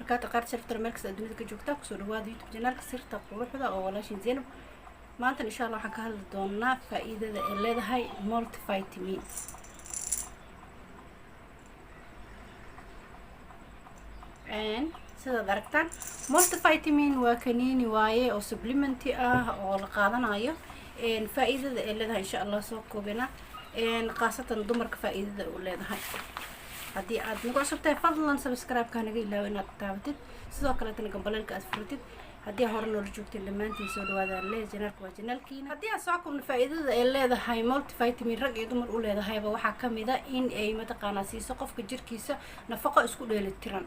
وبركاته قارة شرفت المركز الدنيا كجوكتا كسور هذا يوتيوب channel كسرت قروحدا أو ولاشين زينب maanta إن شاء الله حكهل دونا فائدة اللي ده هاي مولتي فيتامين سيدا دركتان مولتي فيتامين وكنيني وايه أو سبليمنتي أو لقادنا فائدة اللي ده إن شاء الله سوكو بنا خاصة دمرك فائدة اللي ده هاي haddii aad nagu cusubtahay fadlan subscribe ka naga ilaaw inaad taabatid sidoo kale tan gambalelka aad furtid haddii hore noola joogtay dhamaantiin soo dhawaada channelka waa channelkiina haddii aad soo kubno faa'iidada ay leedahay multivitamin rag iyo dumar u leedahayba waxaa kamid ah in ay mataqaana siiso qofka jirkiisa nafaqo isku dheelitiran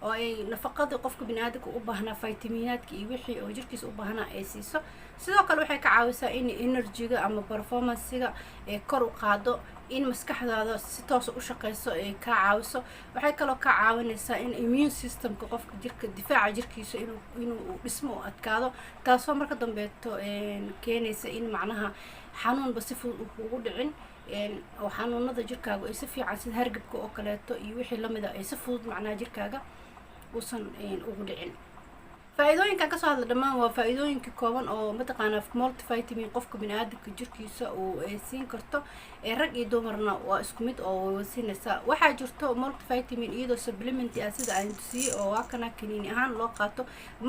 oo ay nafaqada qofka bini'aadamka u baahnaa fitamiinaadka iyo wixii oo jirkiisa u baahnaa ay siiso sidoo kale waxay ka caawisaa in energy-ga ama performance-ga ee kor u qaado in maskaxdaada si toos u shaqeyso ee ka caawiso waxay kaloo ka caawinaysaa in immune system-ka qofka jirka difaaca jirkiisa inuu dhismo u adkaado taasoo marka dambeeto keenaysa in macnaha xanuunba si fudud ugu dhicin oo xanuunada jirkaaga ay si fiican sida hargabka oo kaleeto iyo wixii lamid ah ay si fudud macnaha jirkaaga uusan ugu dhicin faa'iidooyinka ka soo hadla dhamaan waa faa'iidooyinka kooban oo mataqaana multivitamin qofka bini'aadamka jirkiisa uu siin karto rag iyo dumarna waa isku mid oo wasiinaysa waxaa jirto multivitamin iyadoo supplement ah sida aan tusiyay oo waa kana kaniini ahaan loo qaato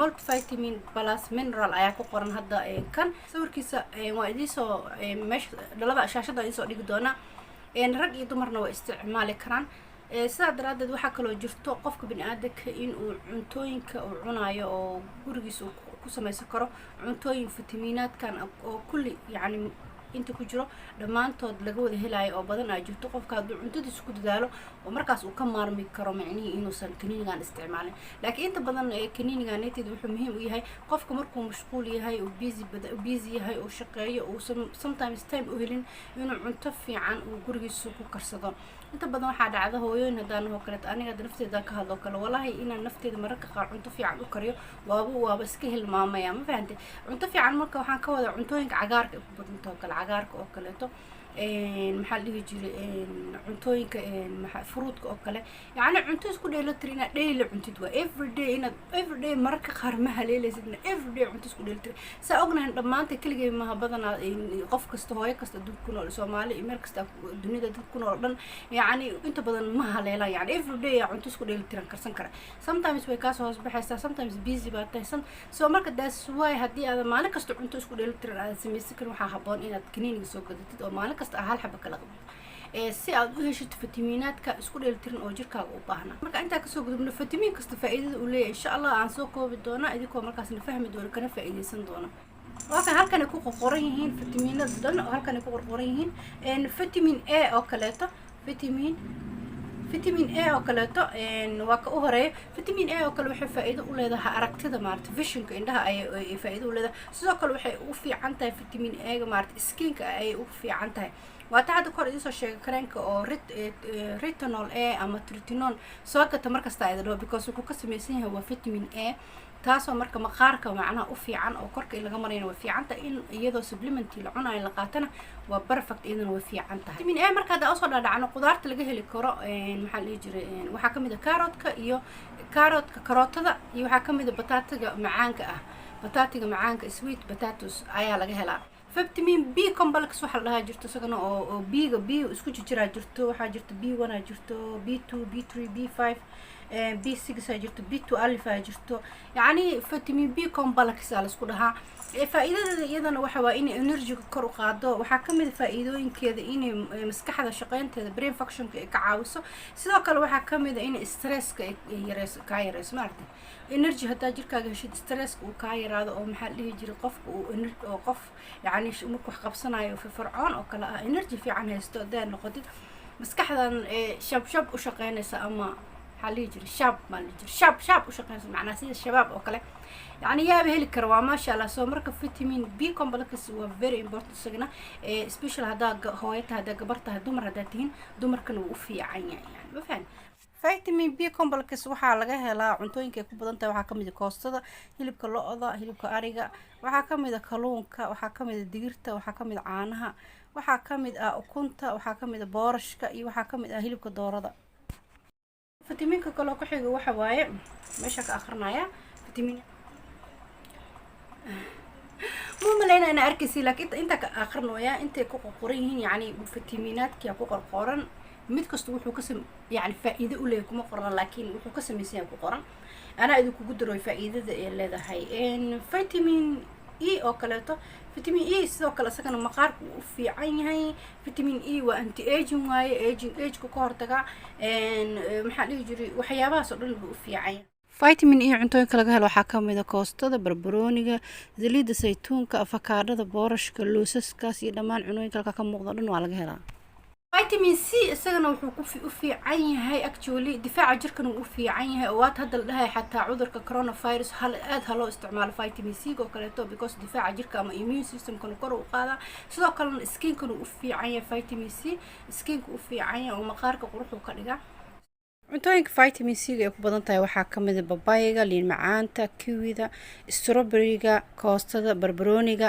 multivitamin plus mineral ayaa ku qoran hadda kan sawirkiisa waa idin soo meesha dhalada shaashada idin soo dhigi doona rag iyo dumarna waa isticmaali karaan sidaa daraadeed waxaa kaloo jirto qofka bini'aadamka in uu cuntooyinka uu cunayo oo gurigiisa ku samaysan karo cuntooyin fitamiinaadkan oo kulli yacni inta ku jiro dhammaantood laga wada helayo oo badan ay jirto qofka hadduu cuntadiisa ku dadaalo oo markaas uu ka maarmi karo macnihii inuusan kaniinigan isticmaalin laakiin inta badan kaniinigan neteed wuxuu muhiim u yahay qofka markuu mashquul yahay oo busy yahay oo shaqeeyo oo sometimes time u helin inuu cunto fiican uu gurigiisa ku karsado inta badan waxaa dhacda hooyooyin haddaan oo kale aniga nafteeda ka hadlo kale wallahi inaan nafteeda mararka qaar cunto fiican u kariyo waaba iska hilmaamaya ma fahantay cunto fiican marka waxaan ka wada cuntooyinka cagaarka ku badantoo kale cagaarka oo kaleeto maxaa dhihi jiray cuntooyinka fruitka oo kale yacni cunto isku dheelitiran inaad daily cuntid waa everyday mararka qaar ma haleelaysid everyday cunto isku dheelitiran saa ognahay dhammaanta keligay maha badanaa qof kasta hooyo kasta dad ku nool Soomaali iyo meel kasta dunida dad ku nool dhan yacni inta badan ma haleelaan yacni everyday cunto isku dheelitiran karsan kara sometimes way ka soo hoos baxaysaa sometimes busy baa tahay soo marka that's why haddii aad maalin kasta cunto isku dheelitiran aad samaysan karin waxaa habboon inaad kaniiniga soo gadatid oo maalin kasta hal xabba kala qabto si aad u heshid fitamiinaadka isku dheelitiran oo jirkaaga u baahnaa marka intaa kasoo gudubno fitamiin kasta faa'iidada uu leeyahay insha Allah aan soo koobi doona idinkoo markaasna fahmi doona kana faa'iideysan doona waxa halkan ay ku qoran yihiin fitamiinada dhan oo halkan ay ku qoran yihiin vitamin A oo kaleeto vitamin A oo kaleeto waa ka u horeeyo vitamin A oo kale waxay faa'iido u leedahay aragtida maarta visionka indhaha ay faa'iido u leedahay sidoo kale waxay u fiican tahay vitamin A ga maarta skinka ay u fiican tahay waa taada kor idin soo sheegay kareenka oo retinol A ama tretinoin soo gata markasta ay dhaho because uu ka samaysan yahay waa vitamin A taasoo marka maqaarka macnaha u fiican oo korka laga marayna waa fiican tahay in iyadoo supplement la cunayo la qaatana waa perfect idin waa fiican tahay vitamin A marka aad soo dhaadhacno qudaarta laga heli karo maxaa la jiray waxaa kamid ah karootada iyo waxaa kamid ah bataatiga macaanka sweet potatoes ayaa laga helaa vitamin B complex waxa la dhahaa jirto isagana oo B isku jiraa jirto waxaa jirto B1 jirto B2 B3 B5 B6 jirto B2 alif jirto yacni vitamin B complex la isku dhahaa faa'iidada iyadana waxa waa in energy-ga kor u qaado waxaa kamid faa'iidooyinkeeda in maskaxda shaqeynteeda brain function-ka ay ka caawiso sidoo kale waxaa kamid in stress-ka ay yareyso maarta energy hadaa jirkaaga heshid stress-ka uu ka yaraado oo maxaa dhihi jiray qofka uu qof yacni markuu wax qabsanayo firfircoon oo kale ah energy fiican haysto hadaa noqotid maskaxdan shab u shaqeynaysa ama حالي جري شاب مالي جري شاب وش قياس معناه سيد الشباب أو كله يعني يا بهلي كروا ما شاء الله سو مركب فيتامين بي كومبلكس هو very important سجنا سبيشال هذا هوايته هذا جبرته هدومر هداتين دومر كانوا وفي عين يعني ما فهم فيتامين بي كومبلكس waxaa laga helaa cuntooyinka ku badan tahay waxaa kamid ah koostada hilibka lo'da hilibka ariga waxaa kamid ah kalluunka waxaa kamid ah digirta waxaa kamid ah caanaha waxaa kamid ah ukunta waxaa kamid ah boorashka iyo waxaa kamid ah hilibka doorada فيتامينka kale oo ku xiga waxa waaye meesha ka akhrinaya فيتامين مو ملينا أنا أركزي لك أنت كآخر نويا أنت كقرين يعني فيتامينات كي أكو قرن متكستو وحو قسم يعني فائدة أولى كم قرن لكن وحو قسم يسيا قرن أنا إذا كقدر فائدة اللي هذا هاي إن فيتامين إي أو كلاته فيتامين إي سو كلا سكن مقار في عينها فيتامين إي وأنتي إيجين واي إيج كقارتها إن محل يجري وحيابها صدق في عين فيتامين إي cuntooyinka laga helo waxaa ka mid ah koostada, barbarooniga, saliidda saytuunka, afakaadhada, boorashka, loosaskaas iyo dhammaan cunooyinka halka ka muuqda dhan waa laga helaa. فيتامين سي isagana wuxuu u fiican yahay actually difaaca jirkana uu u fiican yahay oo waad hadal dhahay xataa cudurka coronavirus hal aad loo isticmaalo فيتامين سي oo kale to because difaaca jirka ama immune system kana kor u qaada sidoo kale skin kana u fiican yahay فيتامين سي skin ku u fiican yahay oo maqaarka quruxda ka dhiga. cuntooyinka vitamin C ee ku badan tahay waxaa ka mid ah babayga, liin macaanta, kiwida, strawberry-ga, koostada, barbarooniga,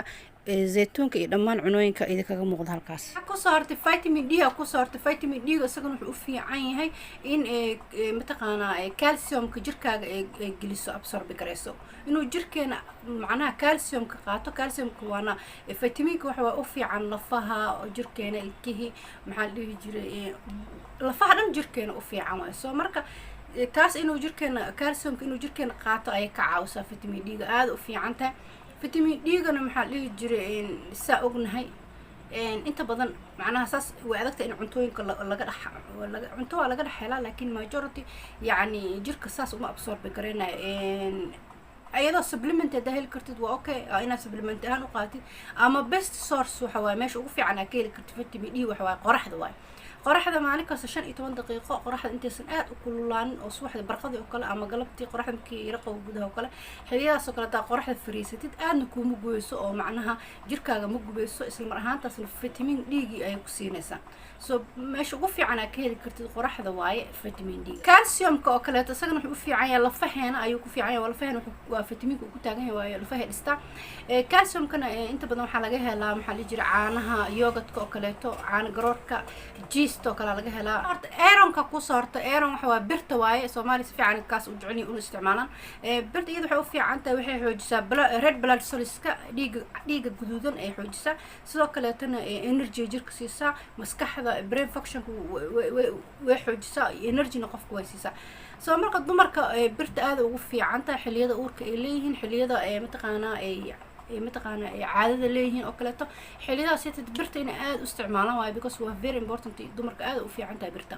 zeytuunka iyo dhammaan cunooyinka idinkaga muuqda halkaas. Ku soo hartay vitamin D ku soo hartay vitamin D isaguna wuxuu u fiican yahay in mataqaanaa calcium-ka jirkaaga ay geliso absorb gareyso inuu jirkeena macnaha calcium-ka qaato. calcium-ka waana vitamin-ka waxa u fiican lafaha jirkeena ilkihi maxaa la dhihi jiray lafaha dhan jirkeena u fiican way soo marka taas inuu jirkeena calcium-ka inuu jirkeena qaato ay ka caawisaa vitamin D-ga aad u fiican tahay. فيتامين D gana maxaa dhihi jiray saa ognahay inta badan macnaha saas way adagta in cuntooyinka laga cunto waa laga dhaxelaa laakiin majority yani jirka saas uma absorb gareenay ayadoo supplement hada heli kartid waa okay inaad supplement ahaan u qaatid ama best source waxa waaye meesha ugu fiican aad ka heli kartid vitamin D waxa waaye qoraxda waaye qoraxda maalin kasta 15 daqiiqo qoraxda intaysan aad u kululaanin oo subaxda barqadii oo kale ama galabtii qoraxda markii yara qabow gudaha oo kale xilliyadas oo kale taa qoraxda fariisatid aadna kuuma gubeyso oo macnaha jirkaaga ma gubeyso isla mar ahaantaasna vitamin D-gi ay ku siinaysaa so meesha ugu fiican aad ka heli kartid qoraxda waaye vitamin D. calcium-ka oo kale isagana wuxuu u fiican yahay lafaheena ayuu ku fiican yahay lafaheena waa vitamin-ka uu ku taagan yahay waaye lafaha dhista calcium-kana inta badan waxa laga helaa maxaa la jira caanaha yogurt-ka oo kale caana garoorka jiisto kala laga helaa horta iron-ka ku soorto iron waxa waa birta waaye Soomaali si fiican kaas u jecel u isticmaalaan birta iyada waxay u fiican tahay waxay xoojisaa red blood cells-ka dhiiga guduudan ay xoojisaa sidoo kale tan energy jirka siisaa maskaxda brain function way xoojisaa energy qofku way siisaa soo marka dumarka birta aad ugu fiican tahay xilliyada uurka ay leeyihiin xilliyada mataqaanaa ay mataqaanaa caadada leeyihiin oo kale to xilliyadaas birta in aad u isticmaalaan waayo because waa very important dumarka aad u fiican tahay birta.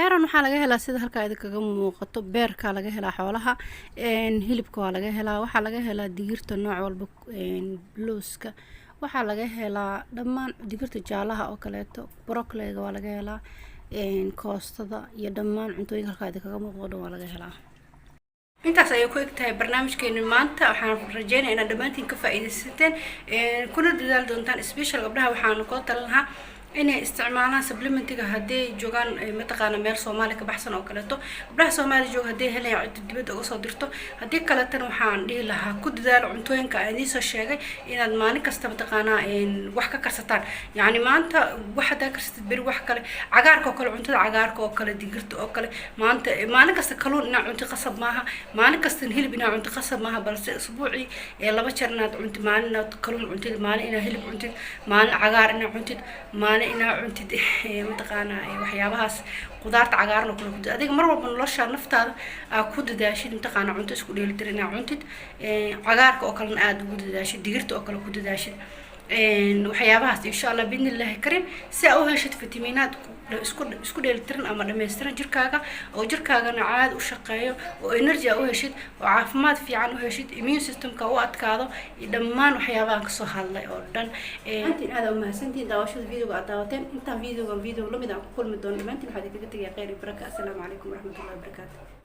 iron waxaa laga helaa sida halka idinkaga muuqato beerka laga helaa xoolaha hilibka waa laga helaa waxaa laga helaa digirta nooc walba blueska waxaa laga helaa dhammaan digirta jaalaha oo kaleeto broccoli-ga waa laga helaa koostada iyo dhammaan cuntooyinka halka idinkaga muuqdo waa laga helaa. intaas ayay ku egtahay barnaamijkeena maanta waxaan rajeynayaa inaad dhammaantiin ka faa'iidaysateen kuna dadaal doontaan special gabdhaha waxaan ku talinayaa inay isticmaalaan supplementiga haddii joogaan mataqaana meel Soomaali ka baxsan oo kale to gabdhaha Soomaali jooga haddii helayaan cid dibadda uga soo dirto haddii kale tan waxaan dhihi lahaa ku dadaal cuntooyinka aan idin soo sheegay inaad maalin kasta mataqaana wax ka karsataan yani maanta wax hadaa karsatid bari wax kale cagaarka oo kale cuntada cagaarka oo kale digirta oo kale maanta maalin kasta kaluun inaad cunto qasab maaha maalin kasta hilib inaad cunto qasab maaha balse usbuucii laba jeer inaad cunto maalin inaad kaluun cuntid maalin inaad hilib cuntid maalin cagaar inaad cuntid maalin inaa cuntid mataqaana waxyaabahaas qudaarta cagaaran oo kale ku adiga mar walba nolosha naftaada ku dadaashid mataqaana cunto isku dheelitiran inaa cuntid cagaarka oo kale aad ugu dadaashid digirta oo kale ku dadaashid waxyaabahaas insha Allah bidnillaahi karim si aad u heshid fitamiinaad isku dheelitiran ama dhameystiran jirkaaga oo jirkaagana caad u shaqeeyo oo energy u heshid oo caafimaad fiican u heshid immune system-ka u adkaado dhammaan waxyaabahan ka soo hadlay oo dhan intii aad u mahadsantiin daawashada video-ga aad daawateen intaan video lamid aan ku kulmi doono dhammaantiin waxaad idinkaga tagay khayr iyo baraka. Assalaamu calaykum waraxmatullaahi wabarakaatuh.